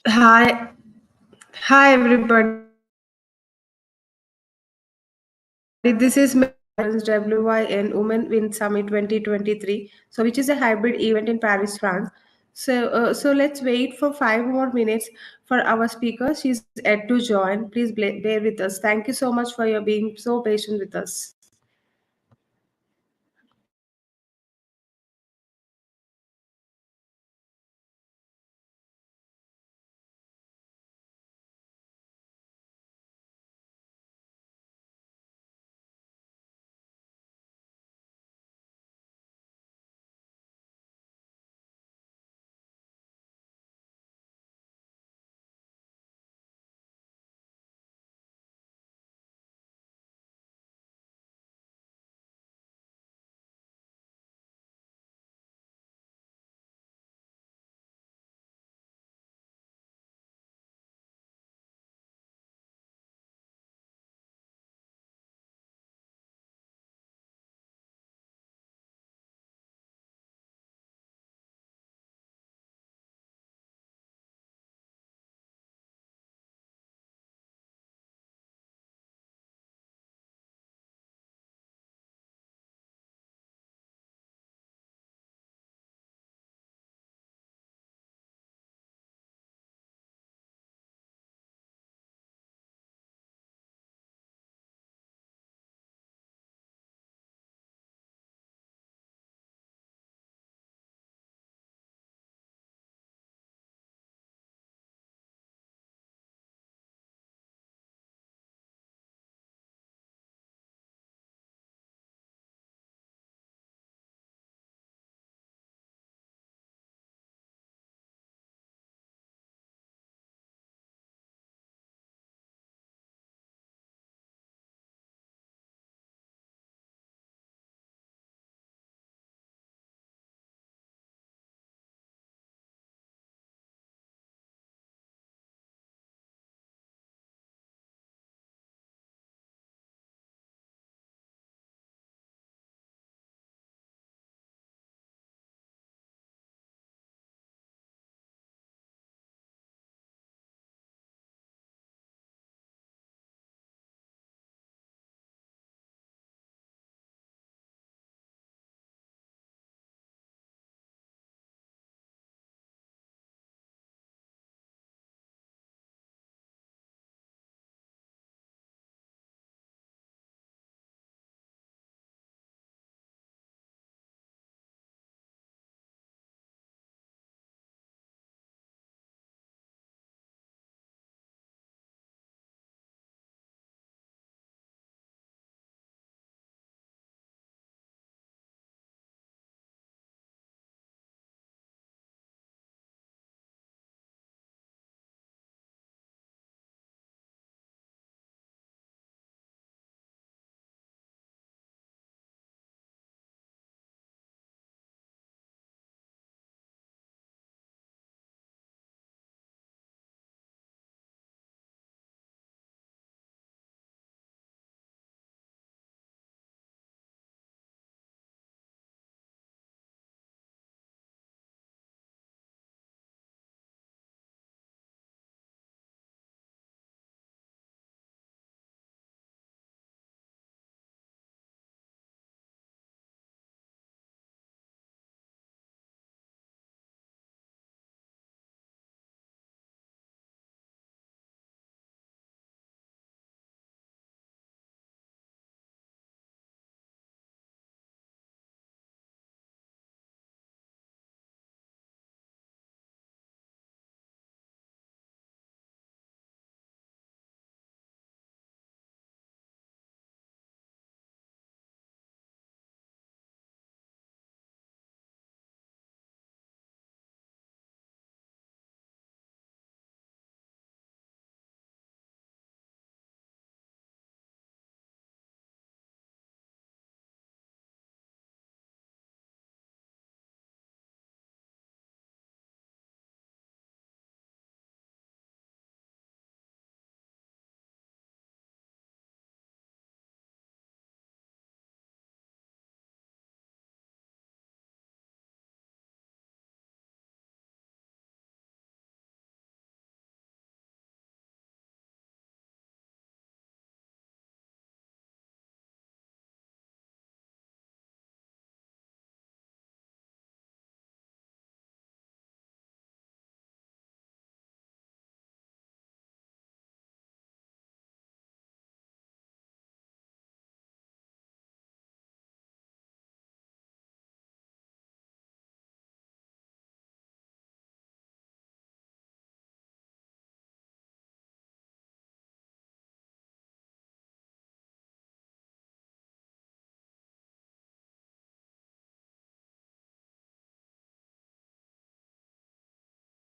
Hi, hi everybody. This is WYN Women Win Summit 2023. So, which is a hybrid event in Paris, France. So let's wait for 5 more minutes for our speaker. She's yet to join. Please bear with us. Thank you so much for your being so patient with us.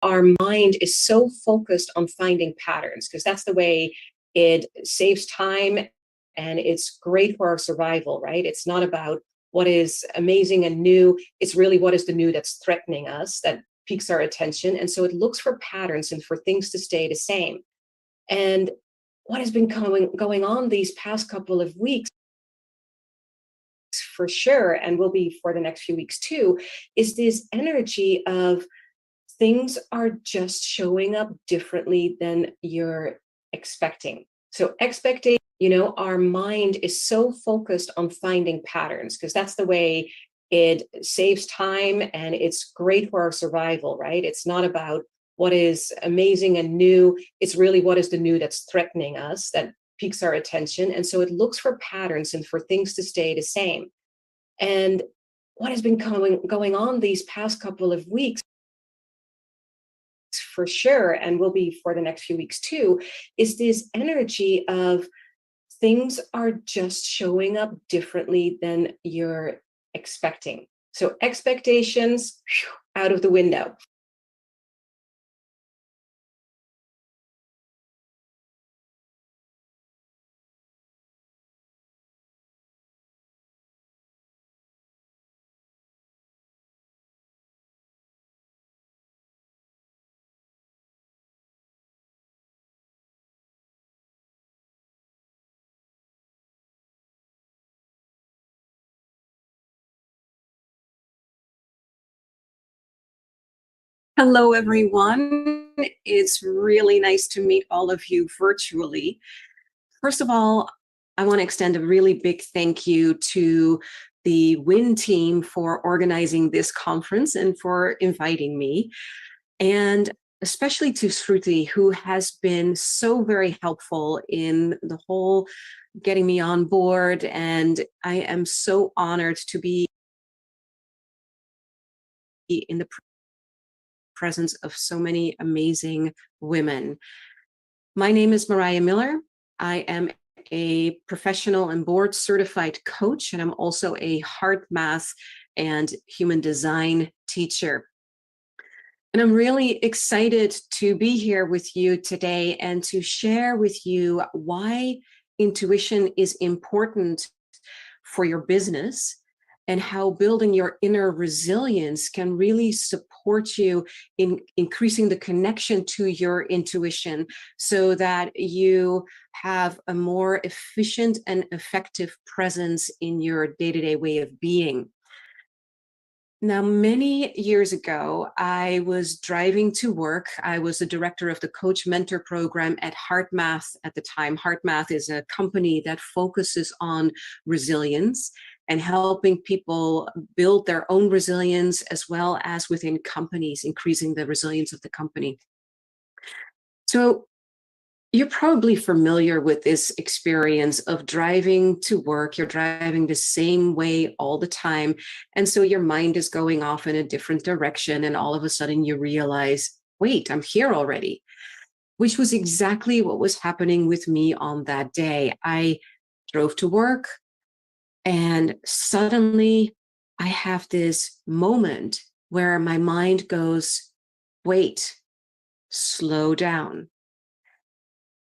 our mind is so focused on finding patterns because that's the way it saves time and it's great for our survival, right? It's not about what is amazing and new. It's really what is the new that's threatening us, that piques our attention. And so it looks for patterns and for things to stay the same. And what has been going on these past couple of weeks, for sure, and will be for the next few weeks too, is this energy of things are just showing up differently than you're expecting. So expectation, our mind is so focused on finding patterns because that's the way it saves time and it's great for our survival, right? It's not about what is amazing and new. It's really what is the new that's threatening us, that piques our attention. And so it looks for patterns and for things to stay the same. And what has been going on these past couple of weeks, for sure, and will be for the next few weeks too, is this energy of things are just showing up differently than you're expecting. So expectations out of the window. Hello, everyone. It's really nice to meet all of you virtually. First of all, I want to extend a really big thank you to the WIN team for organizing this conference and for inviting me, and especially to Shruti, who has been so very helpful in the whole getting me on board. And I am so honored to be in the presence of so many amazing women. My name is Mariah Miller. I am a professional and board certified coach, and I'm also a heart math and human design teacher. And I'm really excited to be here with you today and to share with you why intuition is important for your business and how building your inner resilience can really support you in increasing the connection to your intuition so that you have a more efficient and effective presence in your day-to-day way of being. Now, many years ago, I was driving to work. I was the director of the Coach Mentor program at HeartMath at the time. HeartMath is a company that focuses on resilience and helping people build their own resilience, as well as within companies, increasing the resilience of the company. So you're probably familiar with this experience of driving to work. You're driving the same way all the time. And so your mind is going off in a different direction. And all of a sudden you realize, wait, I'm here already, which was exactly what was happening with me on that day. I drove to work and suddenly I have this moment where my mind goes, wait, slow down.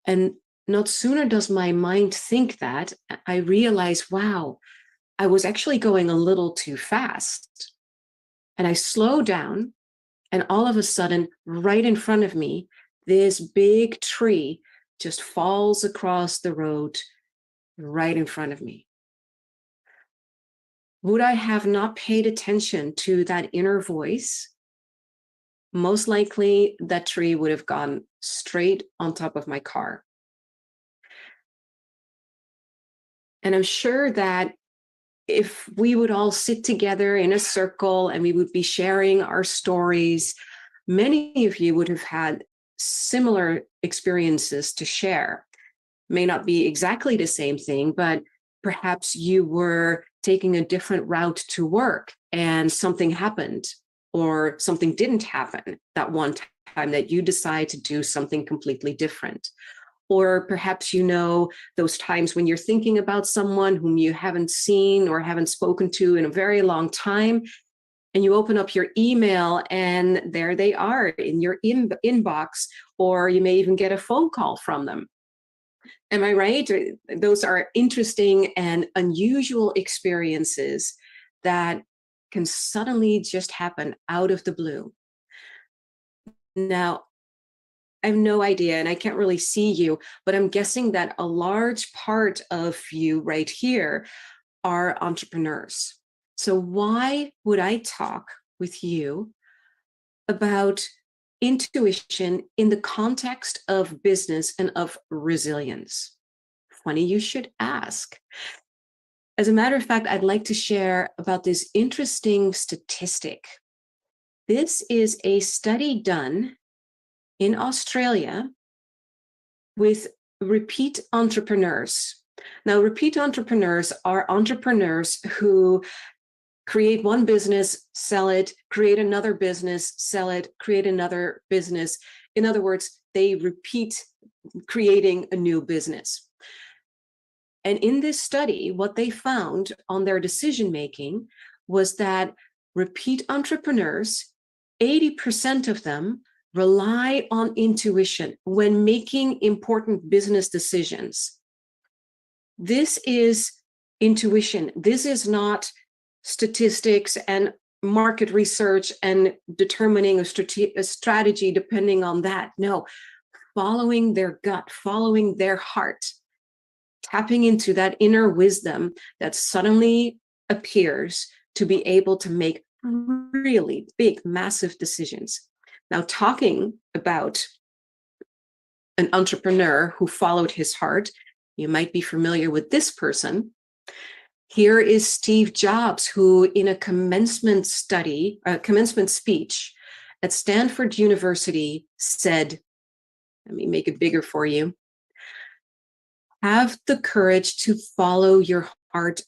And not sooner does my mind think that, I realize, wow, I was actually going a little too fast. And I slow down, and all of a sudden, right in front of me, this big tree just falls across the road right in front of me. Would I have not paid attention to that inner voice? Most likely, that tree would have gone straight on top of my car. And I'm sure that if we would all sit together in a circle and we would be sharing our stories, many of you would have had similar experiences to share. May not be exactly the same thing, but perhaps you were taking a different route to work and something happened or something didn't happen that one time that you decide to do something completely different. Or perhaps those times when you're thinking about someone whom you haven't seen or haven't spoken to in a very long time, and you open up your email and there they are in your inbox, or you may even get a phone call from them. Am I right? Those are interesting and unusual experiences that can suddenly just happen out of the blue. Now, I have no idea, and I can't really see you, but I'm guessing that a large part of you right here are entrepreneurs. So why would I talk with you about intuition in the context of business and of resilience? Funny you should ask. As a matter of fact, I'd like to share about this interesting statistic. This is a study done in Australia with repeat entrepreneurs. Now, repeat entrepreneurs are entrepreneurs who create one business, sell it, create another business, sell it, create another business. In other words, they repeat creating a new business. And in this study, what they found on their decision making was that repeat entrepreneurs, 80% of them rely on intuition when making important business decisions. This is intuition. This is not statistics and market research and determining a strategy depending on that. No, following their gut, following their heart, tapping into that inner wisdom that suddenly appears to be able to make really big, massive decisions. Now, talking about an entrepreneur who followed his heart, you might be familiar with this person. Here is Steve Jobs, who in a commencement speech at Stanford University said, let me make it bigger for you, have the courage to follow your heart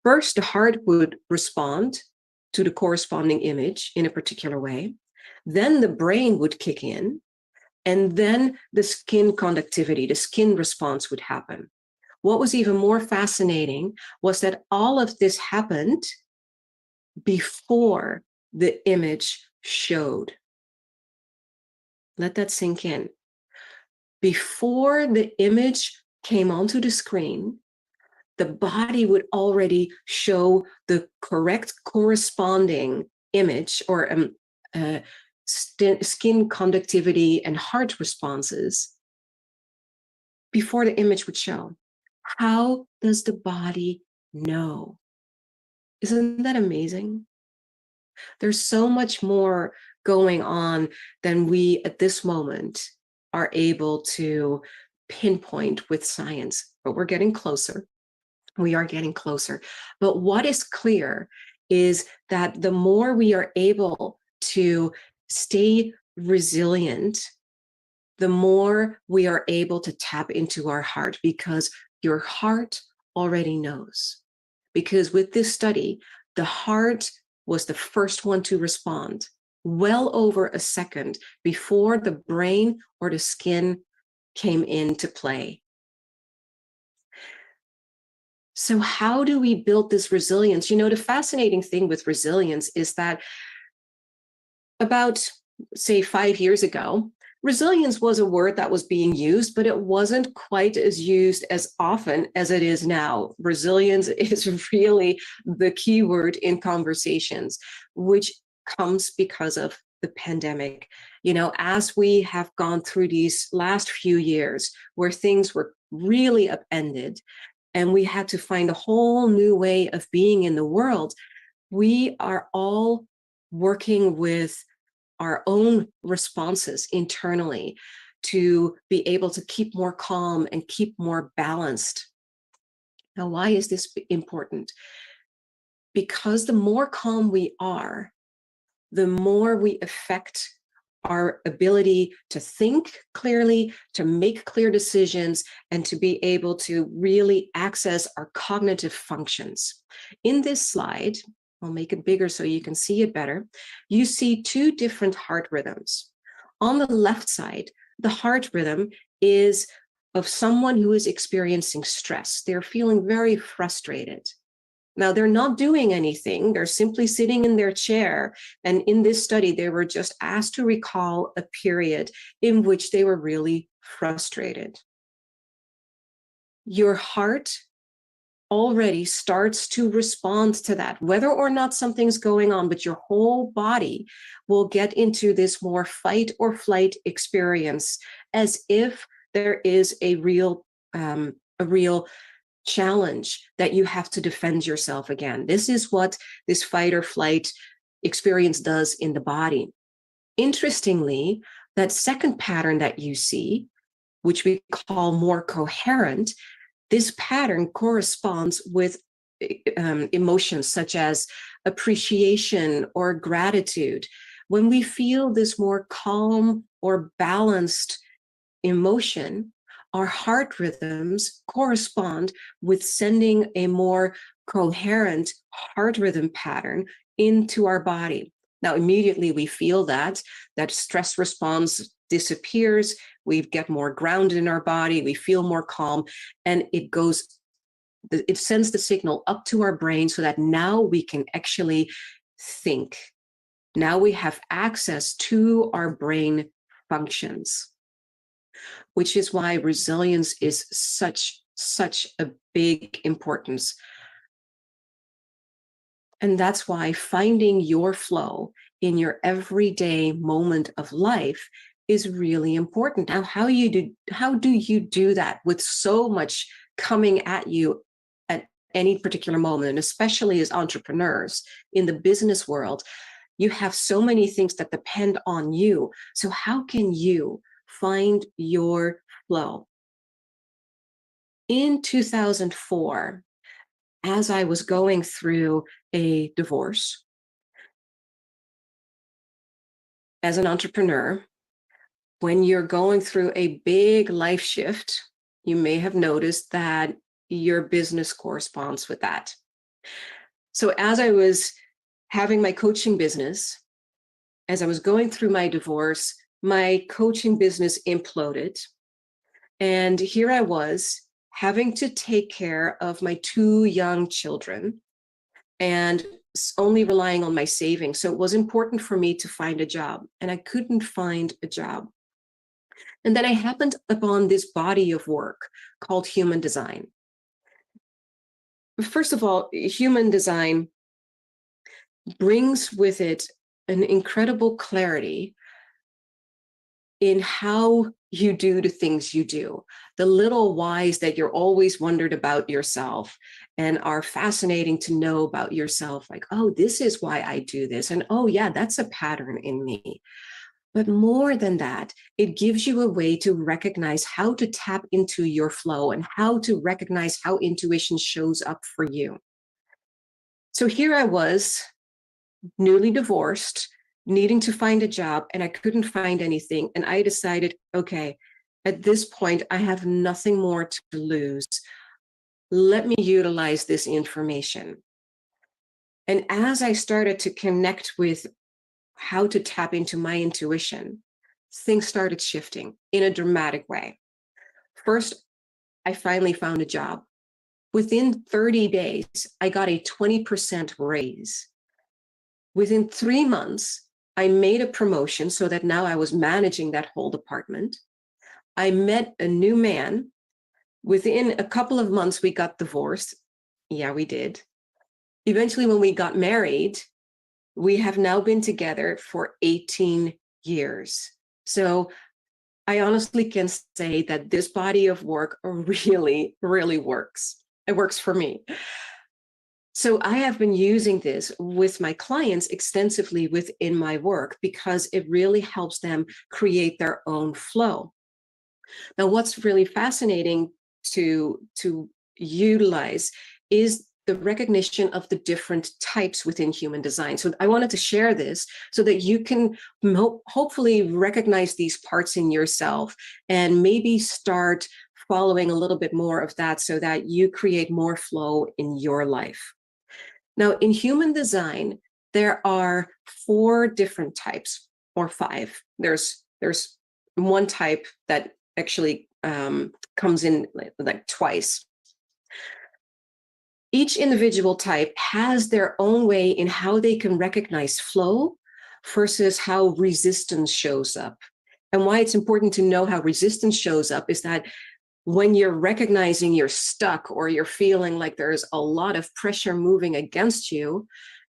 First, the heart would respond to the corresponding image in a particular way. Then the brain would kick in, and then the skin conductivity, the skin response would happen. What was even more fascinating was that all of this happened before the image showed. Let that sink in. Before the image came onto the screen, the body would already show the correct corresponding image or skin conductivity and heart responses before the image would show. How does the body know? Isn't that amazing? There's so much more going on than we at this moment are able to pinpoint with science, but we're getting closer. We are getting closer. But what is clear is that the more we are able to stay resilient, the more we are able to tap into our heart, because your heart already knows. Because with this study, the heart was the first one to respond, well over a second before the brain or the skin came into play. So how do we build this resilience? You know, the fascinating thing with resilience is that about, say, 5 years ago, resilience was a word that was being used, but it wasn't quite as used as often as it is now. Resilience is really the key word in conversations, which comes because of the pandemic. You know, as we have gone through these last few years where things were really upended, and we had to find a whole new way of being in the world, we are all working with our own responses internally to be able to keep more calm and keep more balanced. Now, why is this important? Because the more calm we are, the more we affect our ability to think clearly, to make clear decisions, and to be able to really access our cognitive functions. In this slide, I'll make it bigger so you can see it better. You see two different heart rhythms. On the left side, the heart rhythm is of someone who is experiencing stress. They're feeling very frustrated. Now, they're not doing anything. They're simply sitting in their chair. And in this study, they were just asked to recall a period in which they were really frustrated. Your heart already starts to respond to that, whether or not something's going on, but your whole body will get into this more fight or flight experience, as if there is a real challenge that you have to defend yourself again. This is what this fight or flight experience does in the body. Interestingly, that second pattern that you see, which we call more coherent, this pattern corresponds with emotions such as appreciation or gratitude. When we feel this more calm or balanced emotion, our heart rhythms correspond with sending a more coherent heart rhythm pattern into our body. Now, immediately we feel that stress response disappears, we get more grounded in our body, we feel more calm, and it sends the signal up to our brain so that now we can actually think. Now we have access to our brain functions, which is why resilience is such a big importance. And that's why finding your flow in your everyday moment of life is really important. Now, how do you do that with so much coming at you at any particular moment, and especially as entrepreneurs in the business world? You have so many things that depend on you. So how can you find your flow? In 2004, as I was going through a divorce, as an entrepreneur, when you're going through a big life shift, you may have noticed that your business corresponds with that. So as I was having my coaching business, as I was going through my divorce, my coaching business imploded. And here I was having to take care of my 2 young children and only relying on my savings. So it was important for me to find a job, and I couldn't find a job. And then I happened upon this body of work called human design. First of all, human design brings with it an incredible clarity in how you do the things you do, the little whys that you're always wondered about yourself and are fascinating to know about yourself. Like, oh, this is why I do this. And oh, yeah, that's a pattern in me. But more than that, it gives you a way to recognize how to tap into your flow and how to recognize how intuition shows up for you. So here I was, newly divorced, needing to find a job, and I couldn't find anything. And I decided, okay, at this point, I have nothing more to lose. Let me utilize this information. And as I started to connect with how to tap into my intuition, things started shifting in a dramatic way. First, I finally found a job. Within 30 days, I got a 20% raise. Within 3 months, I made a promotion so that now I was managing that whole department. I met a new man. Within a couple of months, we got divorced. Yeah, we did. Eventually, when we got married, we have now been together for 18 years. So I honestly can say that this body of work really, really works. It works for me. So I have been using this with my clients extensively within my work because it really helps them create their own flow. Now, what's really fascinating to utilize is the recognition of the different types within human design. So I wanted to share this so that you can hopefully recognize these parts in yourself and maybe start following a little bit more of that so that you create more flow in your life. Now, in human design, there are 4 different types, or 5. There's one type that actually comes in like twice. Each individual type has their own way in how they can recognize flow versus how resistance shows up. And why it's important to know how resistance shows up is that when you're recognizing you're stuck or you're feeling like there's a lot of pressure moving against you,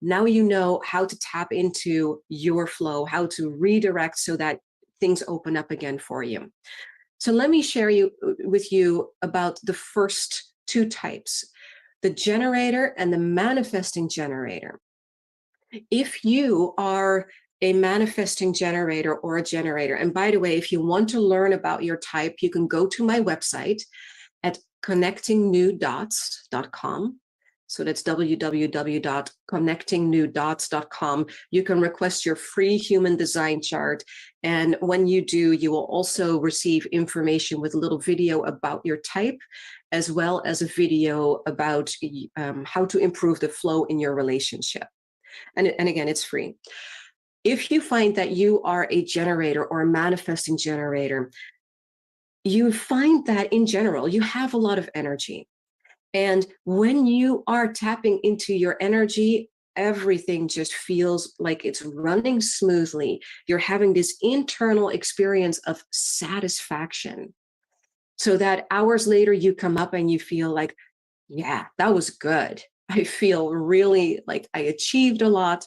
now you know how to tap into your flow, how to redirect so that things open up again for you. So let me share with you about the first 2 types, the generator and the manifesting generator. If you are a manifesting generator or a generator, and by the way, if you want to learn about your type, you can go to my website at connectingnewdots.com. So that's www.connectingnewdots.com. You can request your free human design chart. And when you do, you will also receive information with a little video about your type, as well as a video about how to improve the flow in your relationship. And again, it's free. If you find that you are a generator or a manifesting generator, you find that in general, you have a lot of energy. And when you are tapping into your energy, everything just feels like it's running smoothly. You're having this internal experience of satisfaction. So that hours later, you come up and you feel like, yeah, that was good. I feel really like I achieved a lot.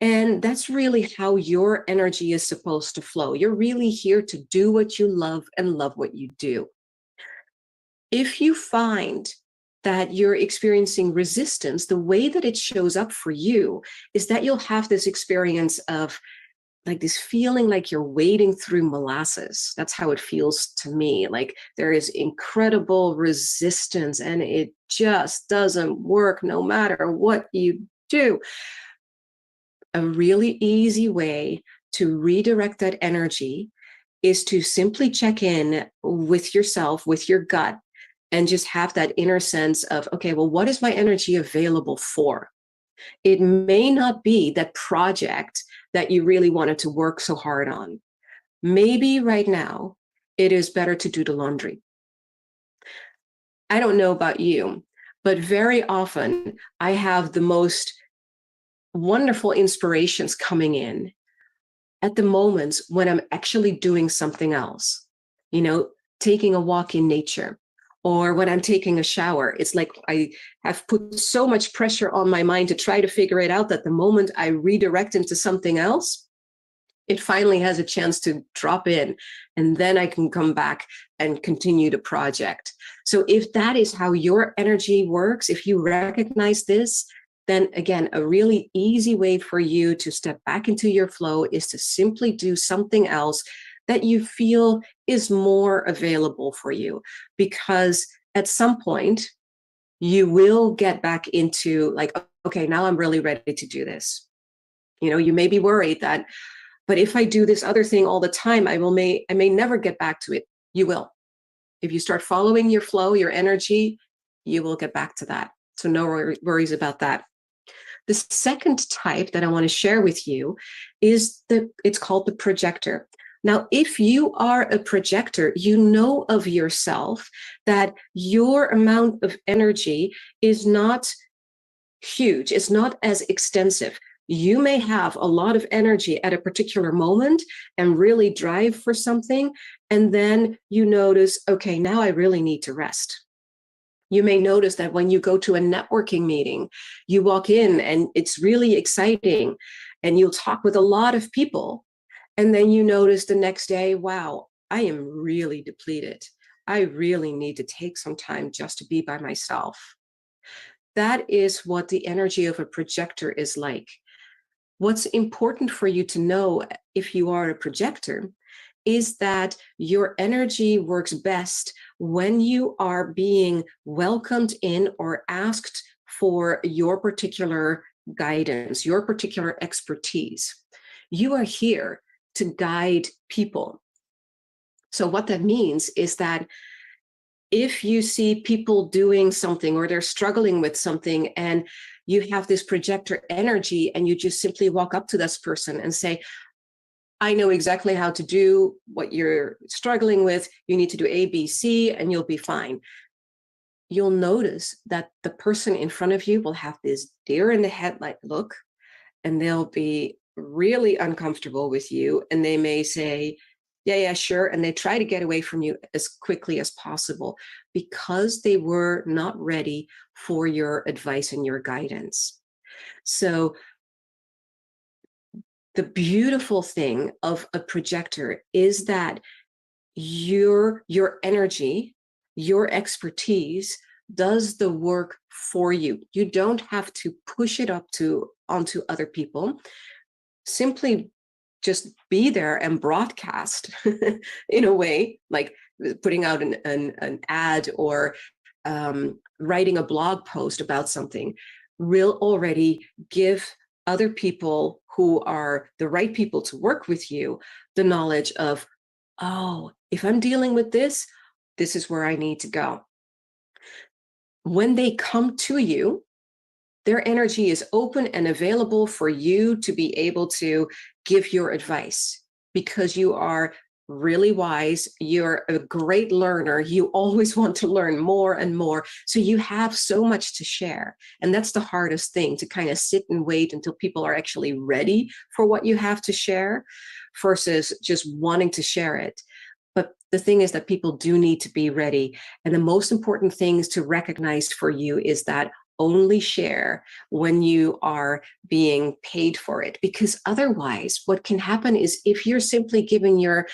And that's really how your energy is supposed to flow. You're really here to do what you love and love what you do. If you find that you're experiencing resistance, the way that it shows up for you is that you'll have this experience of like this feeling like you're wading through molasses. That's how it feels to me. Like there is incredible resistance and it just doesn't work no matter what you do. A really easy way to redirect that energy is to simply check in with yourself, with your gut, and just have that inner sense of, okay, well, what is my energy available for? It may not be that project that you really wanted to work so hard on. Maybe right now it is better to do the laundry. I don't know about you, but very often I have the most wonderful inspirations coming in at the moments when I'm actually doing something else, taking a walk in nature, or when I'm taking a shower. It's like I have put so much pressure on my mind to try to figure it out that the moment I redirect into something else, it finally has a chance to drop in, and then I can come back and continue the project. So if that is how your energy works, if you recognize this, then again, a really easy way for you to step back into your flow is to simply do something else that you feel is more available for you. Because at some point, you will get back into like, okay, now I'm really ready to do this. You may be worried that, but if I do this other thing all the time, I may never get back to it. You will. If you start following your flow, your energy, you will get back to that. So no worries about that. The second type that I want to share with you is it's called the projector. Now, if you are a projector, you know of yourself that your amount of energy is not huge. It's not as extensive. You may have a lot of energy at a particular moment and really drive for something. And then you notice, okay, now I really need to rest. You may notice that when you go to a networking meeting, you walk in and it's really exciting and you'll talk with a lot of people. And then you notice the next day, wow, I am really depleted. I really need to take some time just to be by myself. That is what the energy of a projector is like. What's important for you to know if you are a projector is that your energy works best when you are being welcomed in or asked for your particular guidance, your particular expertise. You are here to guide people. So what that means is that if you see people doing something or they're struggling with something and you have this projector energy and you just simply walk up to this person and say, I know exactly how to do what you're struggling with. You need to do A, B, C, and you'll be fine. You'll notice that the person in front of you will have this deer in the headlight look, and they'll be really uncomfortable with you. And they may say, yeah, sure. And they try to get away from you as quickly as possible because they were not ready for your advice and your guidance. So the beautiful thing of a projector is that your energy, your expertise does the work for you. You don't have to push it onto other people. Simply just be there and broadcast in a way, like putting out an ad or writing a blog post about something, will already give other people who are the right people to work with you the knowledge of, oh, if I'm dealing with this, this is where I need to go. When they come to you, their energy is open and available for you to be able to give your advice because you are really wise. You're a great learner. You always want to learn more and more. So you have so much to share. And that's the hardest thing, to kind of sit and wait until people are actually ready for what you have to share versus just wanting to share it. But the thing is that people do need to be ready. And the most important things to recognize for you is that only share when you are being paid for it. Because otherwise, what can happen is if you're simply giving your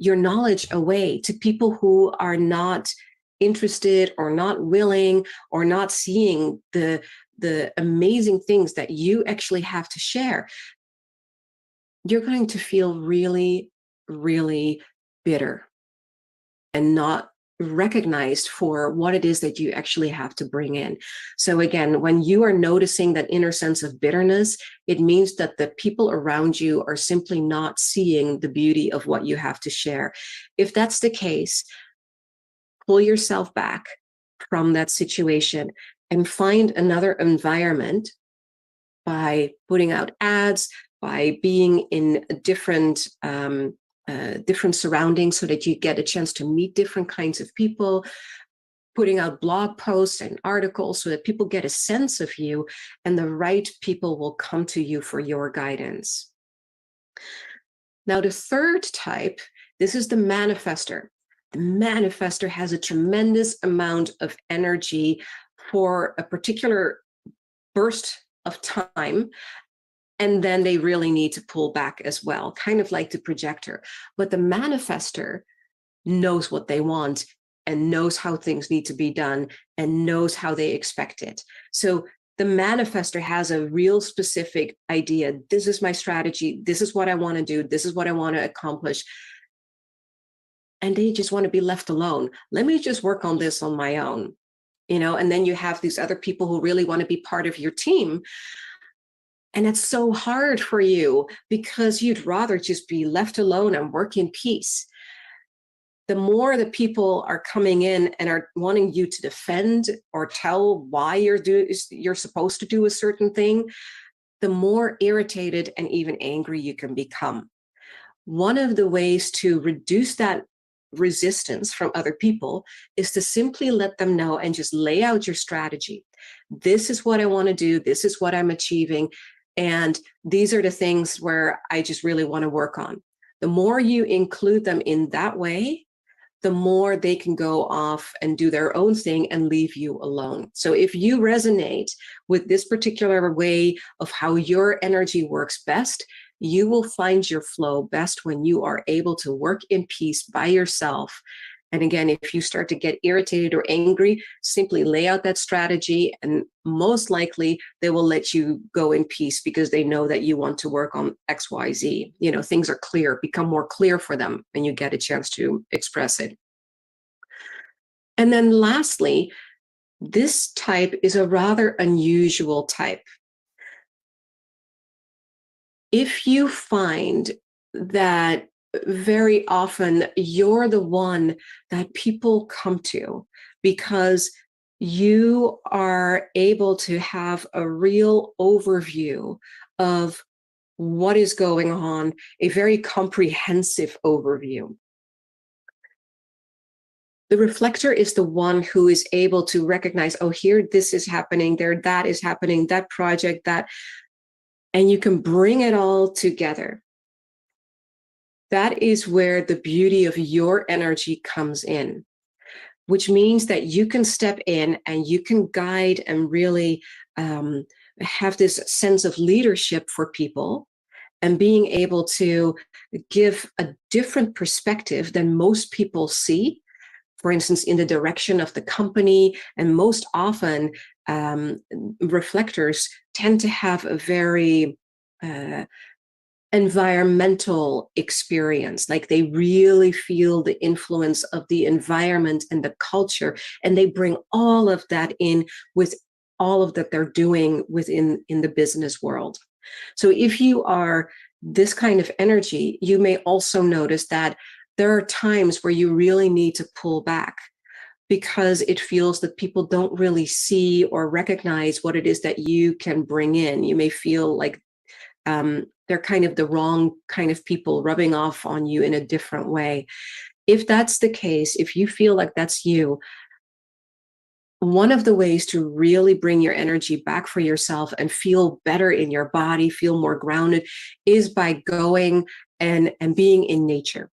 knowledge away to people who are not interested or not willing or not seeing the amazing things that you actually have to share, you're going to feel really, really bitter and not recognized for what it is that you actually have to bring in. So again, when you are noticing that inner sense of bitterness, it means that the people around you are simply not seeing the beauty of what you have to share. If that's the case, pull yourself back from that situation and find another environment by putting out ads, by being in different different surroundings so that you get a chance to meet different kinds of people, putting out blog posts and articles so that people get a sense of you, and the right people will come to you for your guidance. Now, the third type, this is the manifester. The manifester has a tremendous amount of energy for a particular burst of time, and then they really need to pull back as well, kind of like the projector. But the manifester knows what they want and knows how things need to be done and knows how they expect it. So the manifester has a real specific idea. This is my strategy. This is what I want to do. This is what I want to accomplish. And they just want to be left alone. Let me just work on this on my own, and then you have these other people who really want to be part of your team. And it's so hard for you because you'd rather just be left alone and work in peace. The more that people are coming in and are wanting you to defend or tell why you're supposed to do a certain thing, the more irritated and even angry you can become. One of the ways to reduce that resistance from other people is to simply let them know and just lay out your strategy. This is what I want to do. This is what I'm achieving. And these are the things where I just really want to work on. The more you include them in that way, the more they can go off and do their own thing and leave you alone. So if you resonate with this particular way of how your energy works best, you will find your flow best when you are able to work in peace by yourself. And again, if you start to get irritated or angry, simply lay out that strategy, and most likely they will let you go in peace because they know that you want to work on X, Y, Z. Things are clear, become more clear for them, and you get a chance to express it. And then lastly, this type is a rather unusual type. If you find that very often you're the one that people come to because you are able to have a real overview of what is going on, a very comprehensive overview. The reflector is the one who is able to recognize, oh, here, this is happening, there, that is happening, that project, that, and you can bring it all together. That is where the beauty of your energy comes in, which means that you can step in and you can guide and really have this sense of leadership for people and being able to give a different perspective than most people see, for instance, in the direction of the company. And most often, reflectors tend to have a very environmental experience, like they really feel the influence of the environment and the culture, and they bring all of that in with all of that they're doing in the business world. So if you are this kind of energy, you may also notice that there are times where you really need to pull back because it feels that people don't really see or recognize what it is that you can bring in. You may feel like they're kind of the wrong kind of people rubbing off on you in a different way. If that's the case, if you feel like that's you, one of the ways to really bring your energy back for yourself and feel better in your body, feel more grounded, is by going and being in nature.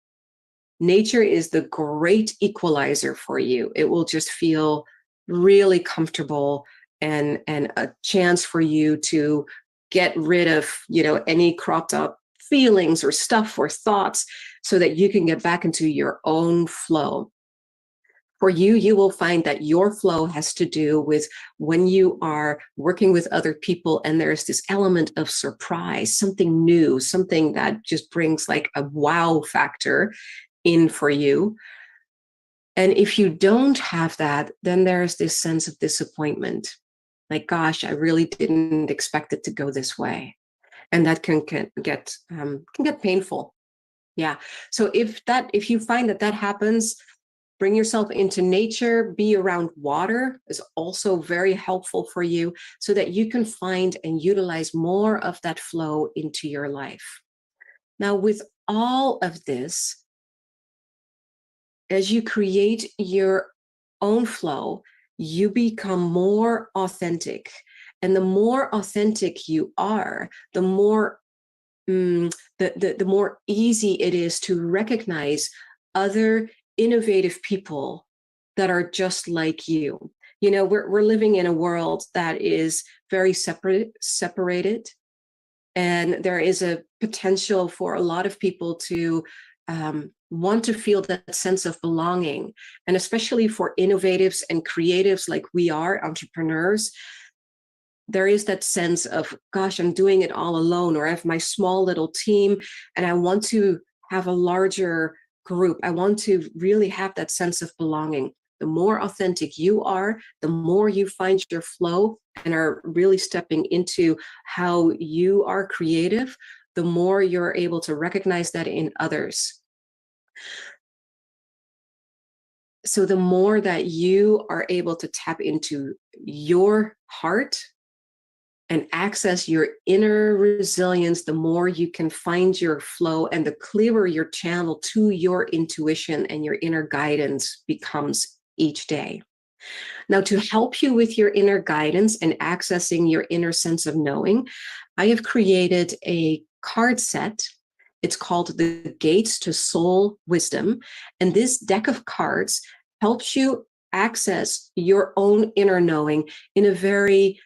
Nature is the great equalizer for you. It will just feel really comfortable and a chance for you to get rid of, any cropped up feelings or stuff or thoughts so that you can get back into your own flow. For you, you will find that your flow has to do with when you are working with other people and there's this element of surprise, something new, something that just brings like a wow factor in for you. And if you don't have that, then there's this sense of disappointment. Like, gosh, I really didn't expect it to go this way. And that can get painful. Yeah. So if you find that happens, Bring yourself into nature, be around water is also very helpful for you so that you can find and utilize more of that flow into your life. Now, with all of this, as you create your own flow, you become more authentic. And the more authentic you are, the more the more easy it is to recognize other innovative people that are just like you. You know, we're living in a world that is very separated, and there is a potential for a lot of people to want to feel that sense of belonging. And especially for innovatives and creatives like we are, entrepreneurs, there is that sense of, gosh, I'm doing it all alone, or I have my small little team and I want to have a larger group. I want to really have that sense of belonging. The more authentic you are, the more you find your flow and are really stepping into how you are creative, the more you're able to recognize that in others. So the more that you are able to tap into your heart and access your inner resilience, the more you can find your flow, and the clearer your channel to your intuition and your inner guidance becomes each day. Now, to help you with your inner guidance and accessing your inner sense of knowing, I have created a card set. It's called the Gates to Soul Wisdom. And this deck of cards helps you access your own inner knowing in a very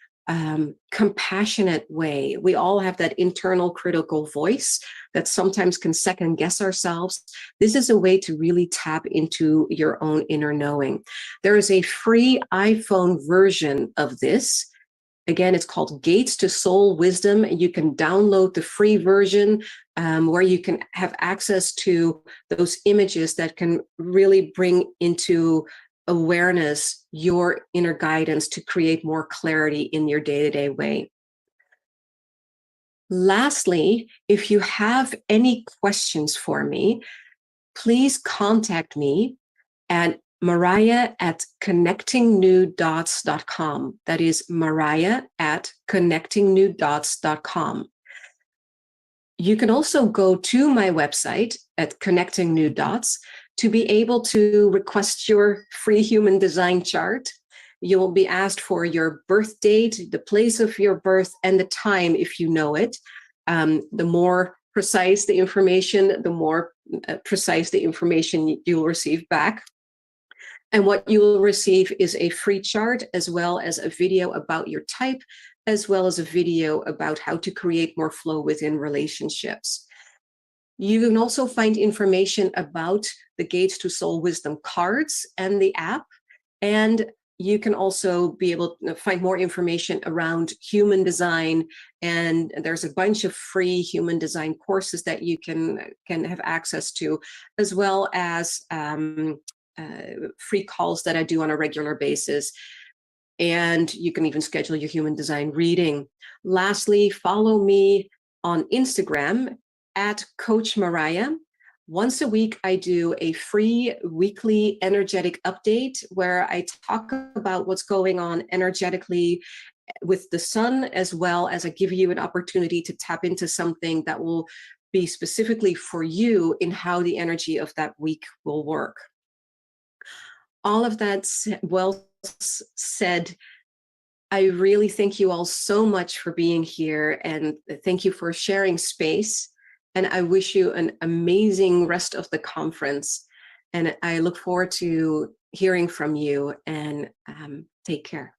compassionate way. We all have that internal critical voice that sometimes can second guess ourselves. This is a way to really tap into your own inner knowing. There is a free iPhone version of this. Again, it's called Gates to Soul Wisdom. You can download the free version where you can have access to those images that can really bring into awareness your inner guidance to create more clarity in your day-to-day way. Lastly, if you have any questions for me, please contact me at Mariah@connectingnewdots.com. That is Mariah@connectingnewdots.com. You can also go to my website at Connecting New Dots to be able to request your free human design chart. You will be asked for your birth date, the place of your birth, and the time if you know it. The more precise the information, the more precise the information you'll receive back. And what you will receive is a free chart, as well as a video about your type, as well as a video about how to create more flow within relationships. You can also find information about the Gates to Soul Wisdom cards and the app. And you can also be able to find more information around human design. And there's a bunch of free human design courses that you can have access to, as well as free calls that I do on a regular basis. And you can even schedule your human design reading. Lastly, follow me on Instagram at Coach Mariah. Once a week, I do a free weekly energetic update where I talk about what's going on energetically with the sun, as well as I give you an opportunity to tap into something that will be specifically for you in how the energy of that week will work. All of that well said, I really thank you all so much for being here, and thank you for sharing space. And I wish you an amazing rest of the conference. And I look forward to hearing from you, and take care.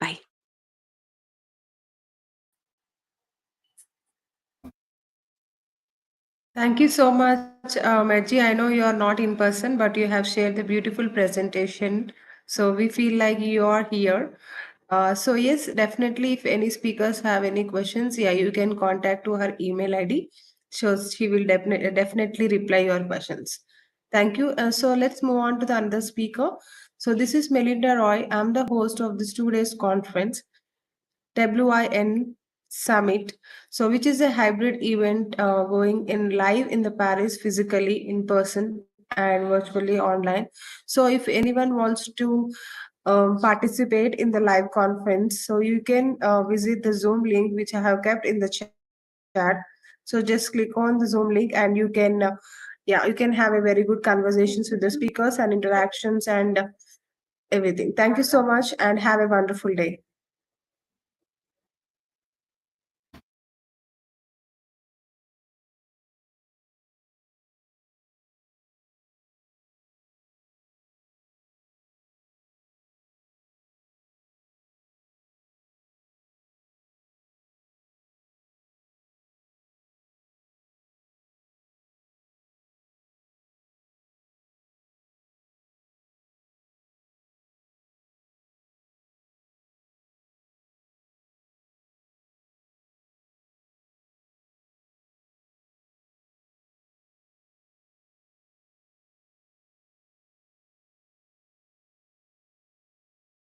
Bye. Thank you so much, Merji. I know you are not in person, but you have shared the beautiful presentation. So we feel like you are here. So yes, definitely, if any speakers have any questions, yeah, you can contact to her email ID. So she will definitely reply your questions. Thank you. So let's move on to the other speaker. So this is Melinda Roy. I'm the host of this 2 days conference, WIN Summit, so which is a hybrid event going in live in the Paris physically in person and virtually online. So if anyone wants to participate in the live conference, so you can visit the Zoom link which I have kept in the chat. So just click on the Zoom link and you can yeah, you can have a very good conversations with the speakers and interactions and everything. Thank you so much and have a wonderful day.